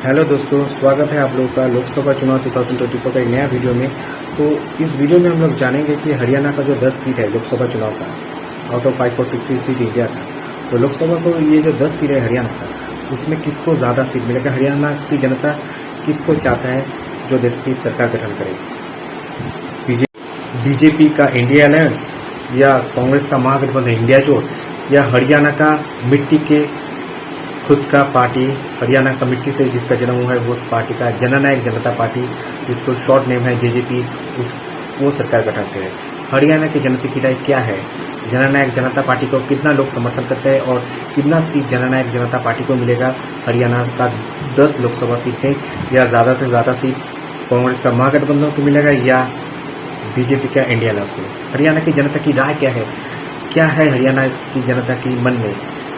Hello दोस्तों, स्वागत है आप लोगों का लोकसभा चुनाव 2024 का एक नया वीडियो में। तो इस वीडियो में हम लोग जानेंगे कि हरियाणा का जो 10 सीट है लोकसभा चुनाव का, आउट ऑफ 543 सीट इंडिया का, तो लोकसभा को ये जो 10 सीट है हरियाणा का, उसमें किसको ज़्यादा सीट मिलेगा? हरियाणा की जनता किसको चाहता है जो देश की सरकार गठन करे? बीजेपी का इंडिया अलायंस, या कांग्रेस का महागठबंधन इंडिया जोड़, या हरियाणा का मिट्टी के खुद का पार्टी, हरियाणा का मिट्टी से जिसका जन्म हुआ है वो उस पार्टी का जननायक जनता पार्टी, जिसको शॉर्ट नेम है जेजेपी, उस वो सरकार गठन करे। हरियाणा की जनता की राय क्या है? जननायक जनता पार्टी को कितना लोग समर्थन करते हैं और कितना सीट जननायक जनता पार्टी को मिलेगा हरियाणा का 10 लोकसभा सीट में, या ज़्यादा से ज़्यादा सीट कांग्रेस का महागठबंधन को मिलेगा या बीजेपी का इंडिया अलायंस को? हरियाणा की जनता की राय क्या है हरियाणा की जनता की मन में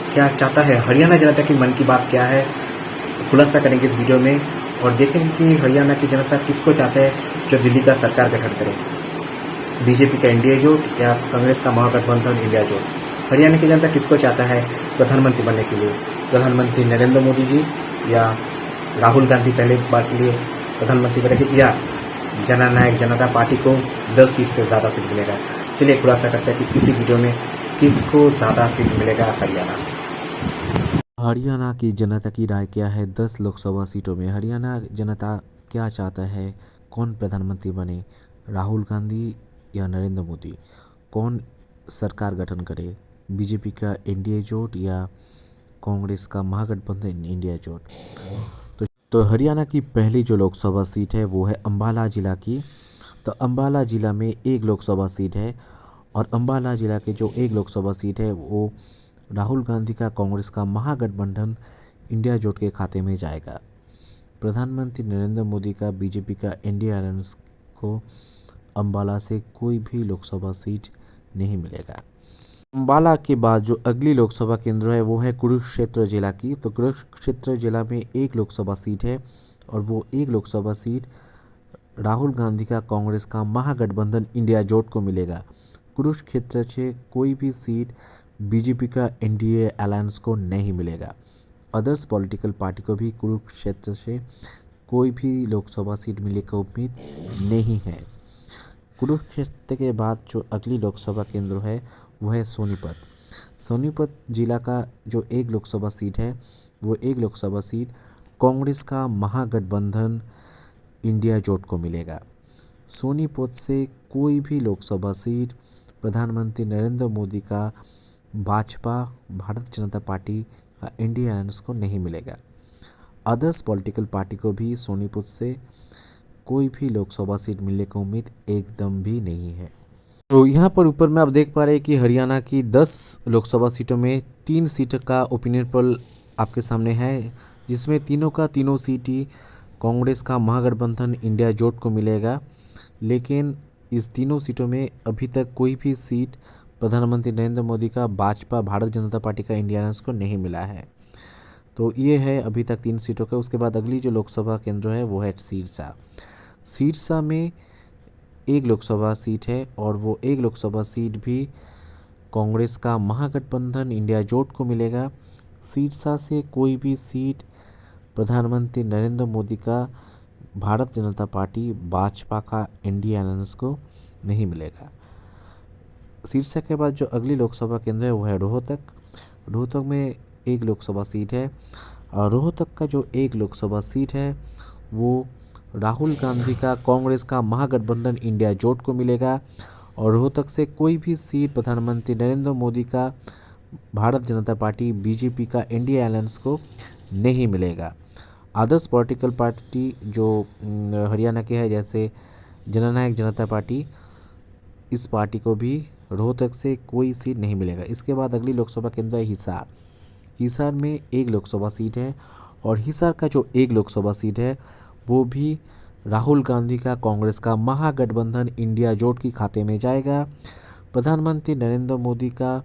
क्या चाहता है? हरियाणा जनता की मन की बात क्या है, खुलासा करेंगे इस वीडियो में और देखेंगे कि हरियाणा की जनता किसको चाहता है जो दिल्ली का सरकार गठन करे, बीजेपी का इंडिया जोट या कांग्रेस का महागठबंधन इंडिया जोट। हरियाणा की जनता किसको चाहता है प्रधानमंत्री बनने के लिए? प्रधानमंत्री नरेंद्र मोदी जी या राहुल गांधी पहले बार के लिए प्रधानमंत्री बनेंगे, या जननायक जनता पार्टी को 10 सीट से ज़्यादा सीट मिलेगा? चलिए खुलासा करते हैं कि इसी वीडियो में किसको ज़्यादा सीट मिलेगा हरियाणा से। हरियाणा की जनता की राय क्या है 10 लोकसभा सीटों में? हरियाणा जनता क्या चाहता है? कौन प्रधानमंत्री बने, राहुल गांधी या नरेंद्र मोदी? कौन सरकार गठन करे, बीजेपी का एनडीए जोट या कांग्रेस का महागठबंधन इंडिया जोट? तो हरियाणा की पहली जो लोकसभा सीट है वो है अम्बाला जिला की। तो अम्बाला जिला में एक लोकसभा सीट है और अम्बाला जिला के जो एक लोकसभा सीट है वो राहुल गांधी का कांग्रेस का महागठबंधन इंडिया जोट के खाते में जाएगा। प्रधानमंत्री नरेंद्र मोदी का बीजेपी का इंडिया अलायंस को अम्बाला से कोई भी लोकसभा सीट नहीं मिलेगा। अम्बाला के बाद जो अगली लोकसभा केंद्र है वो है कुरुक्षेत्र जिला की। तो कुरुक्षेत्र जिला में एक लोकसभा सीट है और वो एक लोकसभा सीट राहुल गांधी का कांग्रेस का महागठबंधन इंडिया जोट को मिलेगा। कुरुक्षेत्र से कोई भी सीट बीजेपी का एनडीए अलायंस को नहीं मिलेगा। अदर्स पॉलिटिकल पार्टी को भी कुरुक्षेत्र से कोई भी लोकसभा सीट मिलने का उम्मीद नहीं है। कुरुक्षेत्र के बाद जो अगली लोकसभा केंद्र है वो है सोनीपत। सोनीपत जिला का जो एक लोकसभा सीट है वो एक लोकसभा सीट कांग्रेस का महागठबंधन इंडिया जोट को मिलेगा। सोनीपत से कोई भी लोकसभा सीट प्रधानमंत्री नरेंद्र मोदी का भाजपा भारत जनता पार्टी का इंडिया अलायंस को नहीं मिलेगा। अदर्स पॉलिटिकल पार्टी को भी सोनीपत से कोई भी लोकसभा सीट मिलने की उम्मीद एकदम भी नहीं है। तो यहाँ पर ऊपर में आप देख पा रहे हैं कि हरियाणा की 10 लोकसभा सीटों में 3 सीट का ओपिनियन पोल आपके सामने है, जिसमें तीनों का तीनों सीट ही कांग्रेस का महागठबंधन इंडिया जोट को मिलेगा। लेकिन इस तीनों सीटों में अभी तक कोई भी सीट प्रधानमंत्री नरेंद्र मोदी का भाजपा भारत जनता पार्टी का इंडिया अलायंस को नहीं मिला है। तो ये है अभी तक 3 सीटों का। उसके बाद अगली जो लोकसभा केंद्र है वो है सिरसा। सिरसा में एक लोकसभा सीट है और वो एक लोकसभा सीट भी कांग्रेस का महागठबंधन इंडिया जोट को मिलेगा। सिरसा से कोई भी सीट प्रधानमंत्री नरेंद्र मोदी का भारत जनता पार्टी भाजपा का इंडिया अलायंस को नहीं मिलेगा। सिरसा के बाद जो अगली लोकसभा केंद्र है वो है रोहतक। रोहतक में एक लोकसभा सीट है और रोहतक का जो एक लोकसभा सीट है वो राहुल गांधी का कांग्रेस का महागठबंधन इंडिया जोट को मिलेगा। और रोहतक से कोई भी सीट प्रधानमंत्री नरेंद्र मोदी का भारत जनता पार्टी बीजेपी का इंडिया अलायंस को नहीं मिलेगा। अदर्स पॉलिटिकल पार्टी जो हरियाणा के है, जैसे जननायक जनता पार्टी, इस पार्टी को भी रोहतक से कोई सीट नहीं मिलेगा। इसके बाद अगली लोकसभा केंद्र है हिसार। हिसार में एक लोकसभा सीट है और हिसार का जो एक लोकसभा सीट है वो भी राहुल गांधी का कांग्रेस का महागठबंधन इंडिया जोट की खाते में जाएगा। प्रधानमंत्री नरेंद्र मोदी का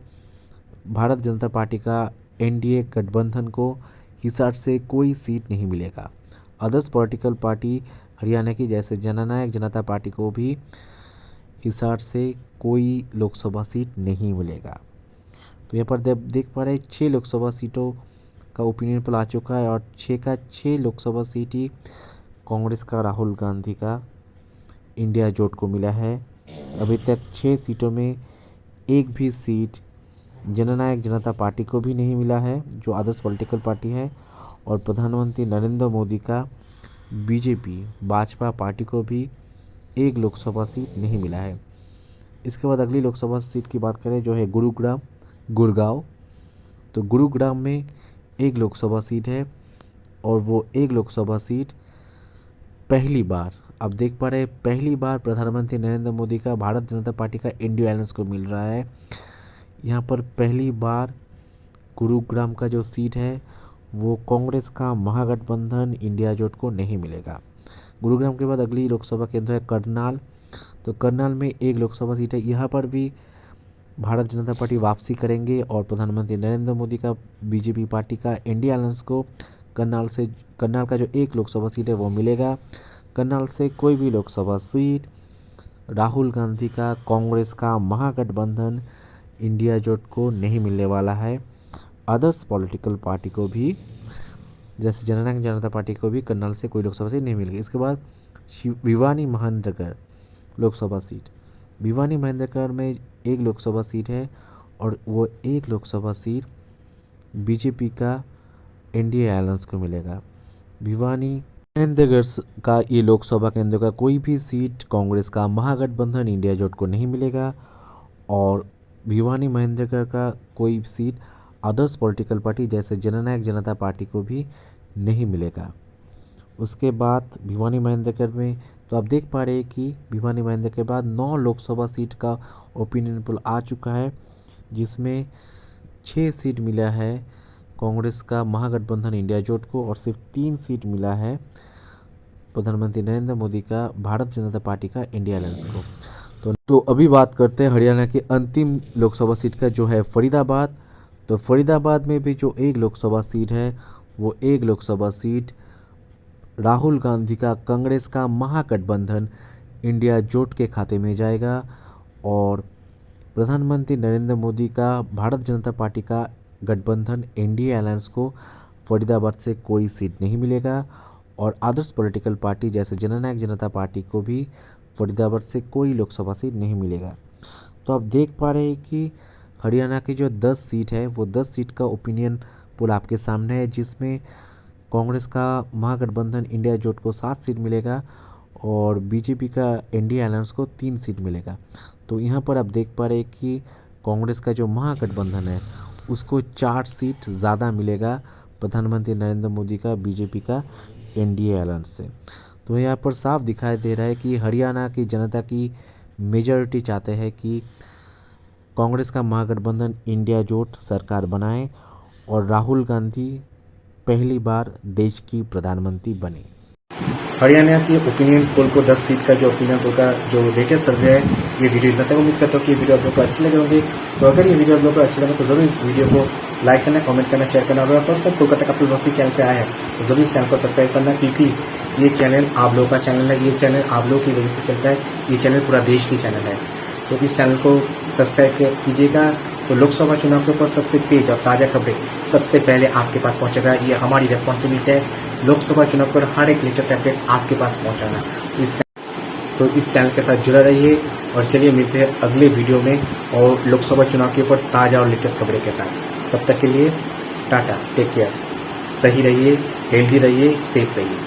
भारत जनता पार्टी का एनडीए गठबंधन को हिसार से कोई सीट नहीं मिलेगा। अदर्स पॉलिटिकल पार्टी हरियाणा की जैसे जननायक जनता पार्टी को भी हिसार से कोई लोकसभा सीट नहीं मिलेगा। तो यहाँ पर देख पा रहे 6 लोकसभा सीटों का ओपिनियन पोल आ चुका है और 6 का 6 लोकसभा सीट ही कांग्रेस का राहुल गांधी का इंडिया जोट को मिला है। अभी तक 6 सीटों में एक भी सीट जननायक जनता पार्टी को भी नहीं मिला है, जो आदर्श पॉलिटिकल पार्टी है, और प्रधानमंत्री नरेंद्र मोदी का बीजेपी भाजपा पार्टी को भी एक लोकसभा सीट नहीं मिला है। इसके बाद अगली लोकसभा सीट की बात करें जो है गुड़गांव। तो गुरुग्राम में एक लोकसभा सीट है और वो एक लोकसभा सीट पहली बार, आप देख पा रहे हैं, पहली बार प्रधानमंत्री नरेंद्र मोदी का भारत जनता पार्टी का इंडिया अलायंस को मिल रहा है। यहाँ पर पहली बार गुरुग्राम का जो सीट है वो कांग्रेस का महागठबंधन इंडिया जोट को नहीं मिलेगा। गुरुग्राम के बाद अगली लोकसभा केंद्र है करनाल। तो करनाल में एक लोकसभा सीट है, यहाँ पर भी भारत जनता पार्टी वापसी करेंगे और प्रधानमंत्री नरेंद्र मोदी का बीजेपी पार्टी का इंडिया अलायंस को करनाल का जो एक लोकसभा सीट है वो मिलेगा। करनाल से कोई भी लोकसभा सीट राहुल गांधी का कांग्रेस का महागठबंधन इंडिया जोट को नहीं मिलने वाला है। अदर्स पॉलिटिकल पार्टी को भी, जैसे जननायक जनता पार्टी को भी करनाल से कोई लोकसभा सीट नहीं मिलेगी। इसके बाद भिवानी महेंद्रगढ़ लोकसभा सीट, भिवानी महेंद्रगढ़ में एक लोकसभा सीट है और वो एक लोकसभा सीट बीजेपी का इंडिया अलायंस को मिलेगा। भिवानी महेंद्रगढ़ का ये लोकसभा केंद्र का कोई भी सीट कांग्रेस का महागठबंधन इंडिया जोट को नहीं मिलेगा और भिवानी महेंद्रगढ़ का कोई सीट अदर्स पॉलिटिकल पार्टी जैसे जननायक जनता पार्टी को भी नहीं मिलेगा। उसके बाद भिवानी महेंद्रगढ़ में तो आप देख पा रहे हैं कि भिवानी महेंद्र के बाद 9 लोकसभा सीट का ओपिनियन पोल आ चुका है, जिसमें 6 सीट मिला है कांग्रेस का महागठबंधन इंडिया जोट को और सिर्फ 3 सीट मिला है प्रधानमंत्री नरेंद्र मोदी का भारत जनता पार्टी का इंडिया अलायंस को। तो अभी बात करते हैं हरियाणा की अंतिम लोकसभा सीट का जो है फरीदाबाद। तो फरीदाबाद में भी जो एक लोकसभा सीट है वो एक लोकसभा सीट राहुल गांधी का कांग्रेस का महागठबंधन इंडिया जोट के खाते में जाएगा और प्रधानमंत्री नरेंद्र मोदी का भारत जनता पार्टी का गठबंधन इंडिया अलायंस को फरीदाबाद से कोई सीट नहीं मिलेगा और आदर्श पॉलिटिकल पार्टी जैसे जननायक जनता पार्टी को भी फरीदाबाद से कोई लोकसभा सीट नहीं मिलेगा। तो आप देख पा रहे हैं कि हरियाणा की जो 10 सीट है वो 10 सीट का ओपिनियन पोल आपके सामने है, जिसमें कांग्रेस का महागठबंधन इंडिया जोट को 7 सीट मिलेगा और बीजेपी का इंडिया अलायंस को 3 सीट मिलेगा। तो यहाँ पर आप देख पा रहे हैं कि कांग्रेस का जो महागठबंधन है उसको 4 सीट ज़्यादा मिलेगा प्रधानमंत्री नरेंद्र मोदी का बीजेपी का इंडिया अलायंस से। तो यहाँ पर साफ दिखाई दे रहा है कि हरियाणा की जनता की मेजॉरिटी चाहते हैं कि कांग्रेस का महागठबंधन इंडिया जोट सरकार बनाए और राहुल गांधी पहली बार देश की प्रधानमंत्री बने। हरियाणा की ओपिनियन पोल को 10 सीट का जो ओपिनियन पोल का जो लेटेस्ट सर्वे है ये वीडियो इतना तक उम्मीद करता हूँ कि ये वीडियो आप लोग को अच्छी लगे होंगे। तो अगर ये वीडियो आप लोग को अच्छी लगे तो जरूर इस वीडियो को लाइक करना, कमेंट करना, शेयर करना और फर्स्ट टाइम कोलकाता कपिल रोशनी चैनल पे आया है तो जरूर इस चैनल को सब्सक्राइब करना, क्योंकि ये चैनल आप लोगों का चैनल है, ये चैनल आप लोगों की वजह से चलता है, ये चैनल पूरा देश की चैनल है। तो इस चैनल को सब्सक्राइब कीजिएगा तो लोकसभा चुनाव के ऊपर सबसे तेज और ताज़ा खबरें सबसे पहले आपके पास पहुंचेगा। ये हमारी रिस्पॉन्सिबिलिटी है लोकसभा चुनाव पर हर एक लेटेस्ट अपडेट आपके पास पहुंचाना। तो इस चैनल के साथ जुड़ा रहिए और चलिए मिलते हैं अगले वीडियो में और लोकसभा चुनाव के ऊपर ताज़ा और लेटेस्ट खबरें के साथ। तब तक के लिए टाटा, टेक केयर, सही रहिए, हेल्दी रहिए, सेफ रहिए।